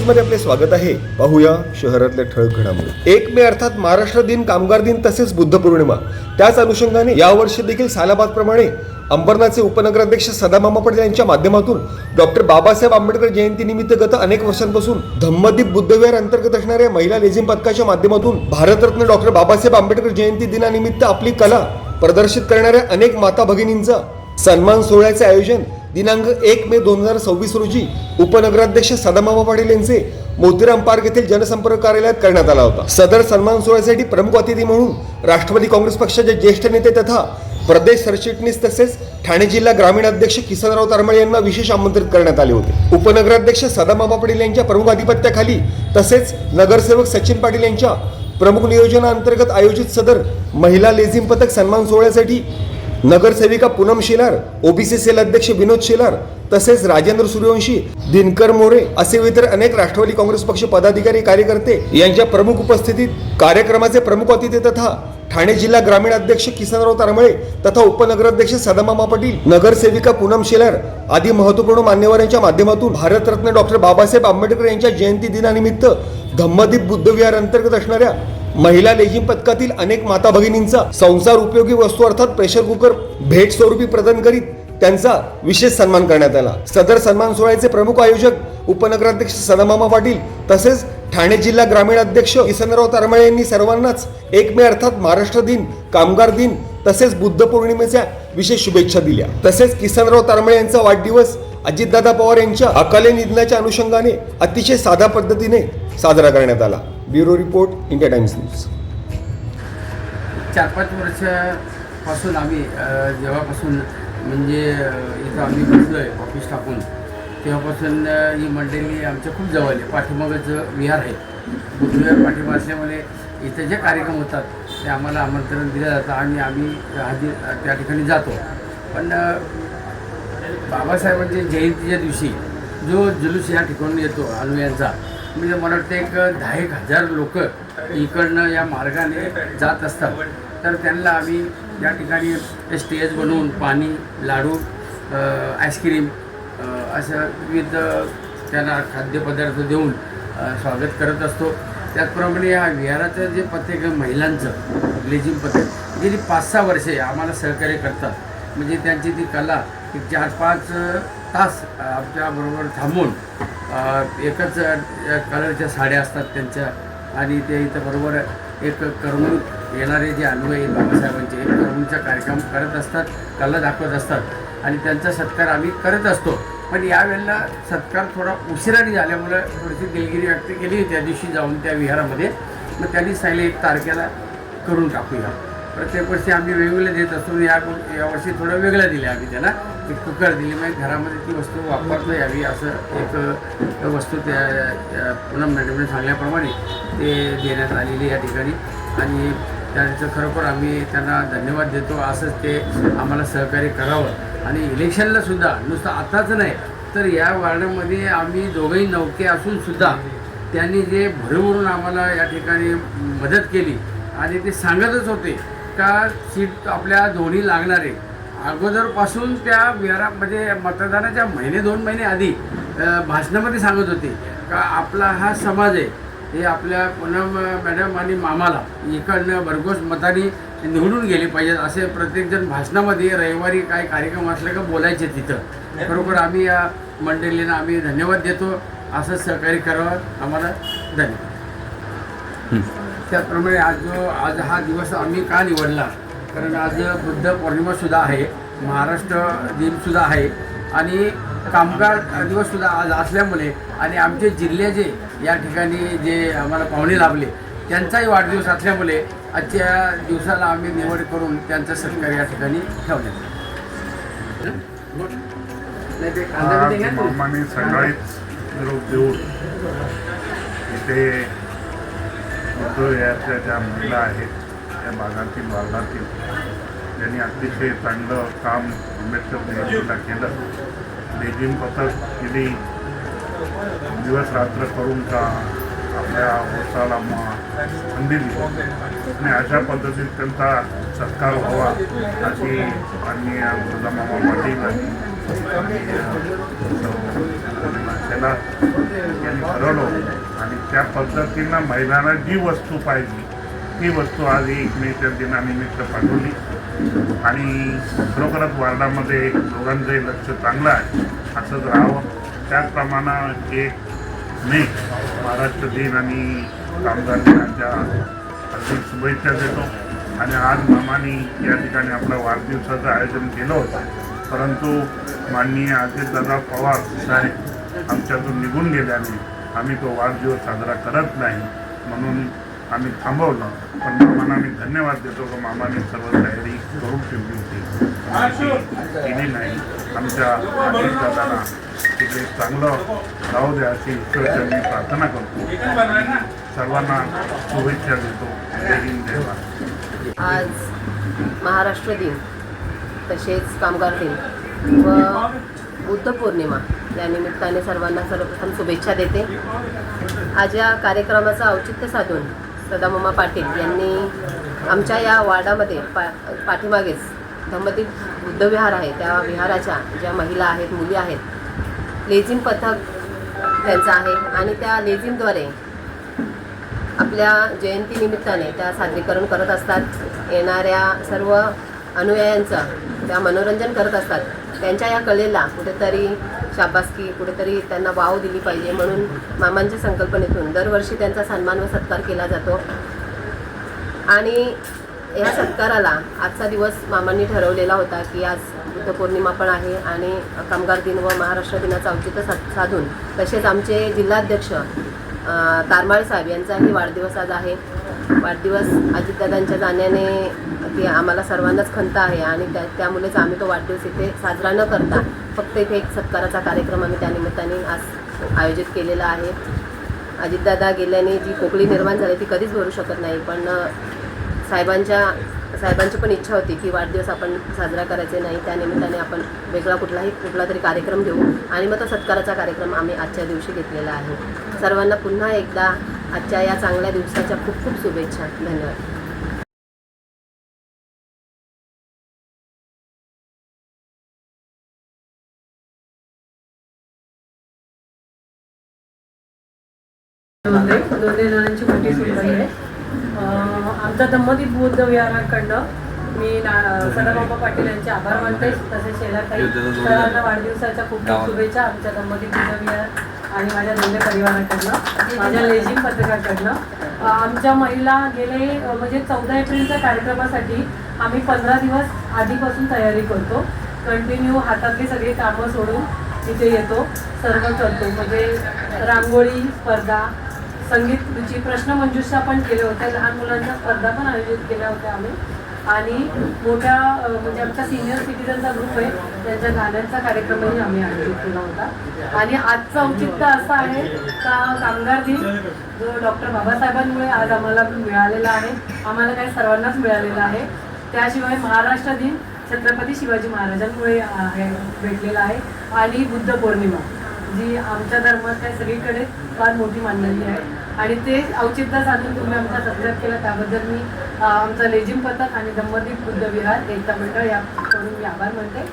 News मध्ये आपले स्वागत आहे। पाहूया शहरातल्या ठळक घडामोडी। 1 मे अर्थात महाराष्ट्र दिन, कामगार दिन तसेच बुद्ध पौर्णिमा, त्याच अनुषंगाने यावर्षी देखील सालाबाद प्रमाणे अंबरनाथचे उपनगराध्यक्ष सदामामा पाटील यांच्या माध्यमातून डॉक्टर बाबासाहेब आंबेडकर जयंती निमित्त गत अनेक वर्षांपासून धम्मदीप बुद्धविहार अंतर्गत असणाऱ्या महिला लेझिम पथकाच्या माध्यमातून भारतरत्न डॉक्टर बाबासाहेब आंबेडकर जयंती दिनानिमित्त आपली कला प्रदर्शित करणाऱ्या अनेक माता भगिनींचा सन्मान सोहळ्याचे आयोजन दिनांक 1 मे 2026 रोजी उपनगराध्यक्ष सदामामा पाटील यांचे मोतीराम पार्क येथील जनसंपर्क कार्यालयात करण्यात आला होता। सदर सन्मान सोहळ्यासाठी प्रमुख अतिथी म्हणून राष्ट्रवादी काँग्रेस पक्षाचे ज्येष्ठ नेते तथा प्रदेश सरचिटणीस तसेच ठाणे जिल्हा ग्रामीण अध्यक्ष किसनराव तारमळे यांना विशेष आमंत्रित करण्यात आले होते। उपनगराध्यक्ष सदामामा पाटील यांच्या प्रमुख अधिपत्याखाली तसेच नगरसेवक सचिन पाटील यांच्या प्रमुख नियोजनाअंतर्गत आयोजित सदर महिला लेझिम पथक सन्मान सोहळ्यासाठी नगरसेविका पूनम शेलार, ओबीसी सेल अध्यक्ष विनोद शेलार तसेच राजेंद्र सूर्यवंशी, दिनकर मोरे असे इतर अनेक राष्ट्रवादी काँग्रेस पक्ष पदाधिकारी कार्यकर्ते यांच्या प्रमुख उपस्थितीत कार्यक्रमाचे प्रमुख अतिथी तथा ठाणे जिल्हा ग्रामीण अध्यक्ष किसनराव तारमळे तथा उपनगराध्यक्ष सदामामा पाटील, नगरसेविका पूनम शेलार आदी महत्वपूर्ण मान्यवरांच्या माध्यमातून भारतरत्न डॉक्टर बाबासाहेब आंबेडकर यांच्या जयंती दिनानिमित्त धम्मदीप बुद्धविहार अंतर्गत असणाऱ्या महिला लेझिम पथकातील अनेक माता भगिनींचा संसार उपयोगी वस्तू अर्थात प्रेशर कुकर भेट स्वरूपी प्रदान करीत त्यांचा विशेष सन्मान करण्यात आला। सदर सन्मान सोहळ्याचे प्रमुख आयोजक उपनगराध्यक्ष सदामामा पाटील तसेच ठाणे जिल्हा ग्रामीण अध्यक्ष किसनराव तारमळे यांनी सर्वांनाच 1 मे अर्थात महाराष्ट्र दिन, कामगार दिन तसेच बुद्ध पौर्णिमेच्या विशेष शुभेच्छा दिल्या। तसेच किसनराव तारमळे यांचा वाढदिवस अजितदादा पवार यांच्या अकाली निधनाच्या अनुषंगाने अतिशय साध्या पद्धतीने साजरा करण्यात आला। Bureau report, India times news. 4-5 वर्षापासून आम्ही जेव्हापासून म्हणजे इथं आम्ही बसलोय ऑफिस टाकून तेव्हापासून ही मंडळी आमच्या खूप जवळ आहे। पाठीमागच विहार आहे, बुद्धविहार पाठीमाग असल्यामुळे इथे जे कार्यक्रम होतात ते आम्हाला आमंत्रण दिलं जातं आणि आम्ही त्या ठिकाणी जातो। पण बाबासाहेबांच्या जयंतीच्या दिवशी जो जुलूस या ठिकाणी येतो अनुयांचा, म्हणजे मला वाटतं एक 10,000 लोक इकडनं या मार्गाने जात असतात, तर त्यांना आम्ही या ठिकाणी स्टेज बनवून पाणी, लाडू, आईस्क्रीम असं विविध त्यांना खाद्यपदार्थ देऊन स्वागत करत असतो। त्याचप्रमाणे या विहाराचं जे पथक महिलांचं लेझिम पथक गेली 5-6 वर्षे आम्हाला सहकार्य करतात। म्हणजे त्यांची ती कला 4-5 तास आमच्याबरोबर थांबून एकच कलरच्या साड्या असतात त्यांच्या आणि ते इथं बरोबर एक करमणूक येणारे जे अन्वय बाबासाहेबांचे एक करमणूकचा कार्यक्रम करत असतात, कला दाखवत असतात आणि त्यांचा सत्कार आम्ही करत असतो। पण यावेळेला सत्कार थोडा उशिराने झाल्यामुळं थोडीशी दिलगिरी व्यक्त केली त्या दिवशी जाऊन त्या विहारामध्ये। मग त्यांनी सांगितलं 1 तारखेला करून टाकूया। प्रत्येक वर्षी आम्ही वेगवेगळे देत असतो, यावर्षी थोडं वेगळं दिलं आम्ही त्यांना, एक कुकर दिली, म्हणजे घरामध्ये ती वस्तू वापरता यावी असं एक वस्तू त्या पूनम मॅडमने सांगल्याप्रमाणे ते देण्यात आलेली या ठिकाणी आणि त्यांचं खरोखर आम्ही त्यांना धन्यवाद देतो। असंच ते आम्हाला सहकार्य करावं आणि इलेक्शनला सुद्धा नुसतं आताच नाही तर या वार्डामध्ये आम्ही दोघंही नौके असूनसुद्धा त्यांनी जे भरभरून आम्हाला या ठिकाणी मदत केली आणि ते सांगतच होते का सीट आपल्या दोन्ही लागणार आहे। अगोदरपासून त्या विहारामध्ये मतदानाच्या 1-2 महिने आधी भाषणामध्ये सांगत होते का आपला हा समाज आहे हे आपल्या पूनम मॅडम आणि मामाला इकडनं भरघोस मताने निवडून गेले पाहिजेत असे प्रत्येकजण भाषणामध्ये रविवारी काय कार्यक्रम असले का बोलायचे तिथं। खरोखर आम्ही या मंडळींना आम्ही धन्यवाद देतो, असं सहकार्य करावं आम्हाला धन्यवाद। त्याचप्रमाणे आज हा दिवस आम्ही का निवडला, कारण आज बुद्ध पौर्णिमासुद्धा आहे, महाराष्ट्र दिनसुद्धा आहे आणि कामगार दिवससुद्धा आज असल्यामुळे आणि आमचे जिल्ह्याचे या ठिकाणी जे आम्हाला पाहुणे लाभले त्यांचाही वाढदिवस असल्यामुळे आजच्या दिवसाला आम्ही निवड करून त्यांचा सत्कार या ठिकाणी ठेवण्यात मामाने सकाळीच निरोप देऊन इथे बुद्धविहारच्या ज्या महिला आहेत त्या भागातील वार्डातील त्यांनी अतिशय चांगलं काम आंबेडकर जयंतीला केलं। लेझिम पथक गेली दिवस रात्र करून का आपल्या ओसाला संधी दिली आणि अशा पद्धतीत त्यांचा सत्कार व्हावा अशी माननीय सदामामा पाटील आणि त्याला यांनी ठरवलं आणि त्या पद्धतीनं महिलांना जी वस्तू पाहिजे ती वस्तू आज 1 मेच्या दिनानिमित्त पाठवली आणि खरोखरच वार्डामध्ये दोघांचंही लक्ष चांगलं आहे असंच राहावं. त्याचप्रमाणे 1 मे महाराष्ट्र दिन आणि कामगार दिनाच्या हार्दिक शुभेच्छा देतो. आणि आज मामानी या ठिकाणी आपल्या वाढदिवसाचं आयोजन केलं होतं, परंतु माननीय अजितदादा पवार साहेब आमच्यातून निघून गेल्याने आम्ही तो वाढदिवस साजरा करत नाही म्हणून आम्ही थांबवलं. पण मामांना आम्ही धन्यवाद देतो की मामाने सर्व तयारी करून ठेवली होती, केली नाही. आमच्या अजितदादांना तिथे चांगलं राहू द्या अशी ईश्वरचरणी प्रार्थना करतो. सर्वांना शुभेच्छा देतो. जय हिंद जय भारत. आज महाराष्ट्र दिन तसेच कामगार दिन व बुद्ध पौर्णिमा या निमित्ताने सर्वांना सर्वप्रथम शुभेच्छा देते. आज या कार्यक्रमाचं औचित्य साधून सदामामा पाटील यांनी आमच्या या वार्डामध्ये पाठीमागेच धम्मदीप बुद्धविहार आहे, त्या विहाराच्या ज्या महिला आहेत, मुली आहेत, लेझिम पथक त्यांचं आहे आणि त्या लेझिमद्वारे आपल्या जयंतीनिमित्ताने त्या सादरीकरण करत असतात. येणाऱ्या सर्व अनुयायांचं त्या मनोरंजन करत असतात. त्यांच्या या कलेला कुठेतरी शाबासकी, कुठेतरी त्यांना वाव दिली पाहिजे म्हणून मामांच्या संकल्पनेतून दरवर्षी त्यांचा सन्मान व सत्कार केला जातो. आणि या सत्काराला आजचा दिवस मामांनी ठरवलेला होता की आज बुद्ध पौर्णिमा पण आहे आणि कामगार दिन व महाराष्ट्र दिनाचं औचित्य साधून तसेच आमचे जिल्हाध्यक्ष तारमाळे साहेब यांचाही वाढदिवस आज आहे. वाढदिवस अजितदादांच्या जाण्याने ती आम्हाला सर्वांनाच खंत आहे आणि त्यामुळेच आम्ही तो वाढदिवस इथे साजरा न करता फक्त इथे एक सत्काराचा कार्यक्रम आम्ही त्यानिमित्ताने आज आयोजित केलेला आहे. अजितदादा गेल्याने जी पोकळी निर्माण झाली ती कधीच भरू शकत नाही, पण साहेबांची पण इच्छा होती की वाढदिवस आपण साजरा करायचे नाही, त्यानिमित्ताने आपण कुठला तरी कार्यक्रम घेऊ आणि मग तो सत्काराचा कार्यक्रम आम्ही आजच्या दिवशी घेतलेला आहे. सर्वांना पुन्हा एकदा आजच्या या चांगल्या दिवसाच्या खूप खूप शुभेच्छा. धन्यवाद. दोन्ही जणांची मोठी सुनबाई आहे. आमच्या धम्मदीप बुद्ध विहाराकडनं मी सदामामा पाटील यांचे आभार मानते. तसेच शेलाताई सरांना वाढदिवसाच्या खूप खूप शुभेच्छा आमच्या धम्मदीप बुद्ध विहार आणि माझ्या दोन्ही परिवाराकडनं, माझ्या लेझिम पथकाकडनं. आमच्या महिला गेले म्हणजे 14 एप्रिलच्या कार्यक्रमासाठी आम्ही 15 दिवस आधीपासून तयारी करतो. कंटिन्यू हातातली सगळी कामं सोडून इथे येतो, सर्व करतो. म्हणजे रांगोळी स्पर्धा, संगीत खुर्ची, प्रश्नमंजुषा पण केले होते, लहान मुलांच्या स्पर्धा पण आयोजित केल्या होत्या आम्ही. आणि मोठ्या म्हणजे आमचा सिनियर सिटीजनचा ग्रुप आहे त्यांच्या गाण्यांचा कार्यक्रमही आम्ही आयोजित केला होता. आणि आजचं औचित्य असं आहे का कामगार दिन जो डॉक्टर बाबासाहेबांमुळे आज आम्हाला मिळालेला आहे, आम्हाला काही सर्वांनाच मिळालेला आहे. त्याशिवाय महाराष्ट्र दिन छत्रपती शिवाजी महाराजांमुळे भेटलेला आहे. आणि बुद्ध पौर्णिमा जी आमच्या धर्मात त्या सगळीकडे फार मोठी मानलेली आहे. आणि ते औचित्य साधून तुम्ही आमचा सबस्क्राईब केला त्याबद्दल मी आमचा लेझिम पथक आणि धम्मदीप बुद्ध विहार एकता मंडळ या करून मी आभार मानते.